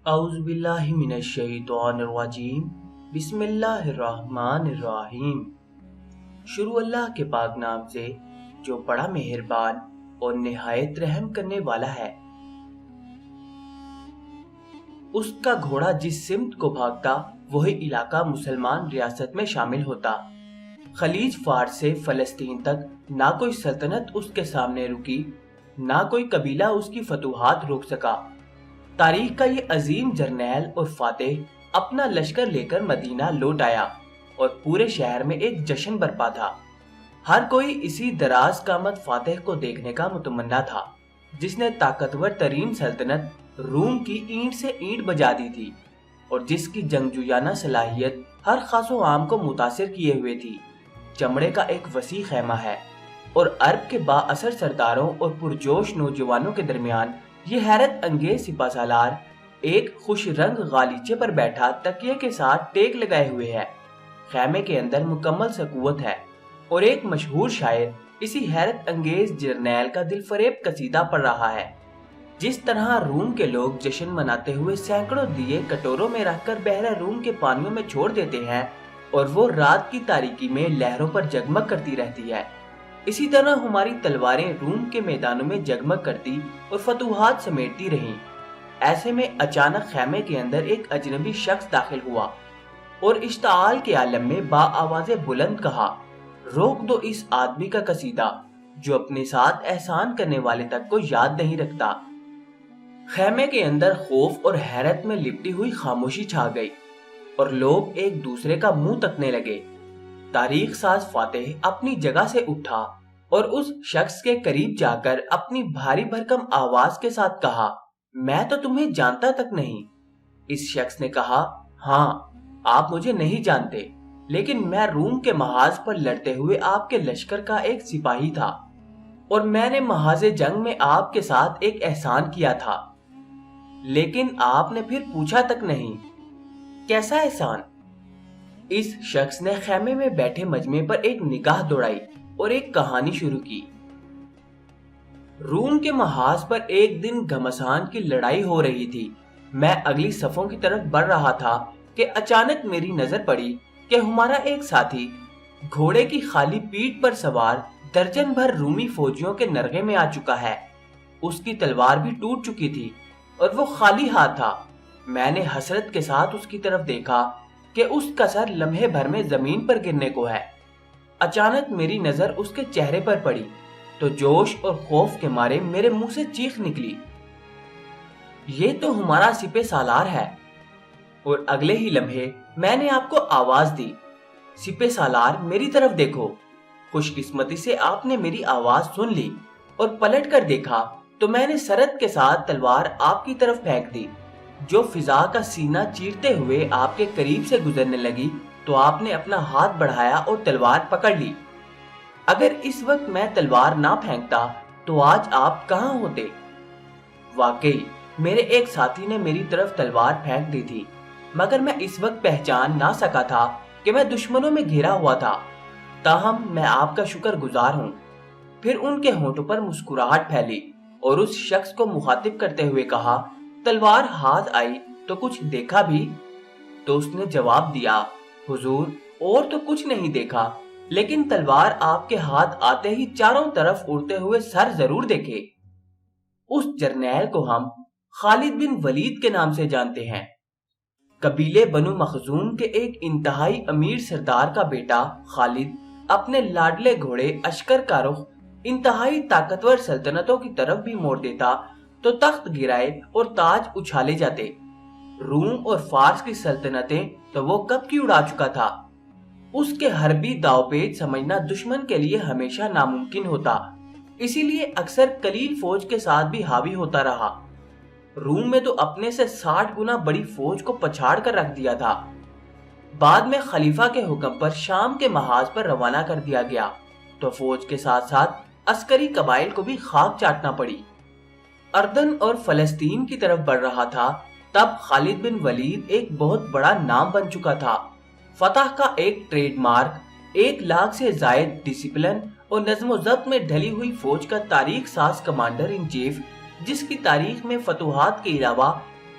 اعوذ باللہ من الشیطان الرجیم بسم اللہ الرحمن الرحیم۔ شروع اللہ کے پاک نام سے جو بڑا مہربان اور نہایت رحم کرنے والا ہے۔ اس کا گھوڑا جس سمت کو بھاگتا وہی علاقہ مسلمان ریاست میں شامل ہوتا۔ خلیج فارس سے فلسطین تک نہ کوئی سلطنت اس کے سامنے رکی، نہ کوئی قبیلہ اس کی فتوحات روک سکا۔ تاریخ کا یہ عظیم جرنیل اور فاتح اپنا لشکر لے کر مدینہ لوٹ آیا اور پورے شہر میں ایک جشن برپا تھا۔ ہر کوئی اسی دراز قامت فاتح کو دیکھنے کا متمنا تھا جس نے طاقتور ترین سلطنت روم کی اینٹ سے اینٹ بجا دی تھی اور جس کی جنگجویانہ صلاحیت ہر خاص و عام کو متاثر کیے ہوئے تھی۔ چمڑے کا ایک وسیع خیمہ ہے اور عرب کے با اثر سرداروں اور پرجوش نوجوانوں کے درمیان یہ حیرت انگیز سپہ سالار ایک خوش رنگ غالیچے پر بیٹھا تکیے کے ساتھ ٹیک لگائے ہوئے ہے۔ خیمے کے اندر مکمل سکوت ہے اور ایک مشہور شاعر اسی حیرت انگیز جرنیل کا دل فریب قصیدہ پڑھ رہا ہے۔ جس طرح روم کے لوگ جشن مناتے ہوئے سینکڑوں دیے کٹوروں میں رکھ کر بحر روم کے پانیوں میں چھوڑ دیتے ہیں اور وہ رات کی تاریکی میں لہروں پر جگمگ کرتی رہتی ہے، اسی طرح ہماری تلواریں روم کے میدانوں میں جگمگ کرتی اور فتوحات سمیٹتی رہیں۔ ایسے میں اچانک خیمے کے اندر ایک اجنبی شخص داخل ہوا اور اشتعال کے عالم میں با آواز بلند کہا، روک دو اس آدمی کا قصیدہ جو اپنے ساتھ احسان کرنے والے تک کو یاد نہیں رکھتا۔ خیمے کے اندر خوف اور حیرت میں لپٹی ہوئی خاموشی چھا گئی اور لوگ ایک دوسرے کا منہ تکنے لگے۔ تاریخ ساز فاتح اپنی جگہ سے اٹھا اور اس شخص کے قریب جا کر اپنی بھاری بھرکم آواز کے ساتھ کہا، میں تو تمہیں جانتا تک نہیں۔ اس شخص نے کہا، ہاں آپ مجھے نہیں جانتے، لیکن میں روم کے محاذ پر لڑتے ہوئے آپ کے لشکر کا ایک سپاہی تھا اور میں نے محاذ جنگ میں آپ کے ساتھ ایک احسان کیا تھا، لیکن آپ نے پھر پوچھا تک نہیں۔ کیسا احسان؟ اس شخص نے خیمے میں بیٹھے مجمع پر ایک نگاہ دوڑائی اور ایک کہانی شروع کی۔ روم کے محاذ پر ایک دن گھمسان کی لڑائی ہو رہی تھی۔ میں اگلی صفوں کی طرف بڑھ رہا تھا کہ اچانک میری نظر پڑی کہ ہمارا ایک ساتھی گھوڑے کی خالی پیٹھ پر سوار درجن بھر رومی فوجیوں کے نرغے میں آ چکا ہے۔ اس کی تلوار بھی ٹوٹ چکی تھی اور وہ خالی ہاتھ تھا۔ میں نے حسرت کے ساتھ اس کی طرف دیکھا کہ اس کا سر لمحے بھر میں زمین پر گرنے کو ہے۔ اچانک میری نظر اس کے چہرے پر پڑی تو جوش اور خوف کے مارے میرے منہ سے چیخ نکلی، یہ تو ہمارا سپہ سالار ہے۔ اور اگلے ہی لمحے میں نے آپ کو آواز دی، سپہ سالار میری طرف دیکھو۔ خوش قسمتی سے آپ نے میری آواز سن لی اور پلٹ کر دیکھا تو میں نے سرت کے ساتھ تلوار آپ کی طرف پھینک دی جو فضا کا سینہ چیرتے ہوئے آپ کے قریب سے گزرنے لگی تو آپ نے اپنا ہاتھ بڑھایا اور تلوار پکڑ لی۔ اگر اس وقت میں تلوار نہ پھینکتا تو آج آپ کہاں ہوتے؟ واقعی میرے ایک ساتھی نے میری طرف تلوار پھینک دی تھی، مگر میں اس وقت پہچان نہ سکا تھا کہ میں دشمنوں میں گھرا ہوا تھا۔ تاہم میں آپ کا شکر گزار ہوں۔ پھر ان کے ہونٹوں پر مسکراہٹ پھیلی اور اس شخص کو مخاطب کرتے ہوئے کہا، تلوار ہاتھ آئی تو کچھ دیکھا بھی؟ تو اس نے جواب دیا، حضور اور تو کچھ نہیں دیکھا، لیکن تلوار آپ کے ہاتھ آتے ہی چاروں طرف اڑتے ہوئے سر ضرور دیکھے۔ اس جرنیل کو ہم خالد بن ولید کے نام سے جانتے ہیں۔ قبیلے بنو مخزوم کے ایک انتہائی امیر سردار کا بیٹا خالد اپنے لاڈلے گھوڑے اشکر کا رخ انتہائی طاقتور سلطنتوں کی طرف بھی موڑ دیتا تو تخت گرائے اور تاج اچھالے جاتے۔ روم اور فارس کی سلطنتیں تو وہ کب کی اڑا چکا تھا۔ اس کے حربی داؤ پیچ سمجھنا دشمن کے لیے ہمیشہ ناممکن ہوتا، اسی لیے اکثر قلیل فوج کے ساتھ بھی حاوی ہوتا رہا۔ روم میں تو اپنے سے 60 گنا بڑی فوج کو پچھاڑ کر رکھ دیا تھا۔ بعد میں خلیفہ کے حکم پر شام کے محاذ پر روانہ کر دیا گیا تو فوج کے ساتھ ساتھ عسکری قبائل کو بھی خاک چاٹنا پڑی۔ اردن اور فلسطین کی طرف بڑھ رہا تھا تب خالد بن ولید ایک بہت بڑا نام بن چکا تھا۔ فتح کا ایک ٹریڈ مارک، 1 لاکھ سے زائد ڈسپلن اور نظم و ضبط میں ڈھلی ہوئی فوج کا تاریخ ساز کمانڈر ان چیف، جس کی تاریخ میں فتوحات کے علاوہ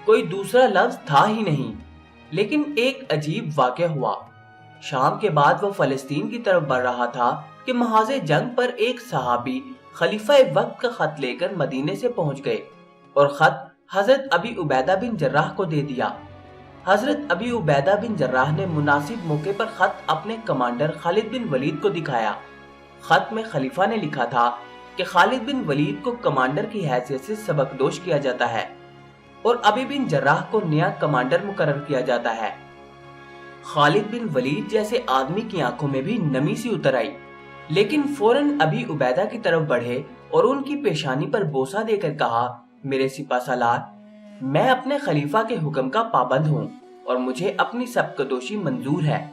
کوئی دوسرا لفظ تھا ہی نہیں۔ لیکن ایک عجیب واقعہ ہوا۔ شام کے بعد وہ فلسطین کی طرف بڑھ رہا تھا کہ محاذ جنگ پر ایک صحابی خلیفہ وقت کا خط لے کر مدینے سے پہنچ گئے اور خط حضرت ابی عبیدہ بن جراح کو دے دیا۔ حضرت ابی عبیدہ بن جراح نے مناسب موقع پر خط اپنے کمانڈر خالد بن ولید کو دکھایا۔ خط میں خلیفہ نے لکھا تھا کہ خالد بن ولید کو کمانڈر کی حیثیت سے سبکدوش کیا جاتا ہے اور ابی بن جراح کو نیا کمانڈر مقرر کیا جاتا ہے۔ خالد بن ولید جیسے آدمی کی آنکھوں میں بھی نمی سی اتر آئی، لیکن فوراً ابی عبیدہ کی طرف بڑھے اور ان کی پیشانی پر بوسہ دے کر کہا، میرے سپہ سالار، میں اپنے خلیفہ کے حکم کا پابند ہوں اور مجھے اپنی سبکدوشی منظور ہے۔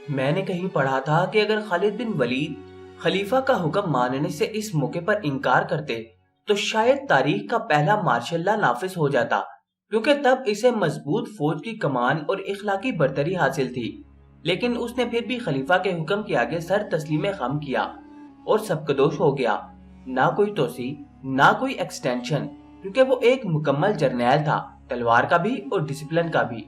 میں نے کہیں پڑھا تھا کہ اگر خالد بن ولید خلیفہ کا حکم ماننے سے اس موقع پر انکار کرتے تو شاید تاریخ کا پہلا مارشل لا نافذ ہو جاتا، کیونکہ تب اسے مضبوط فوج کی کمان اور اخلاقی برتری حاصل تھی۔ لیکن اس نے پھر بھی خلیفہ کے حکم کے آگے سر تسلیم خم کیا اور سبکدوش ہو گیا۔ نہ کوئی توسیع، نہ کوئی ایکسٹینشن، کیونکہ وہ ایک مکمل جرنیل تھا، تلوار کا بھی اور ڈسپلن کا بھی۔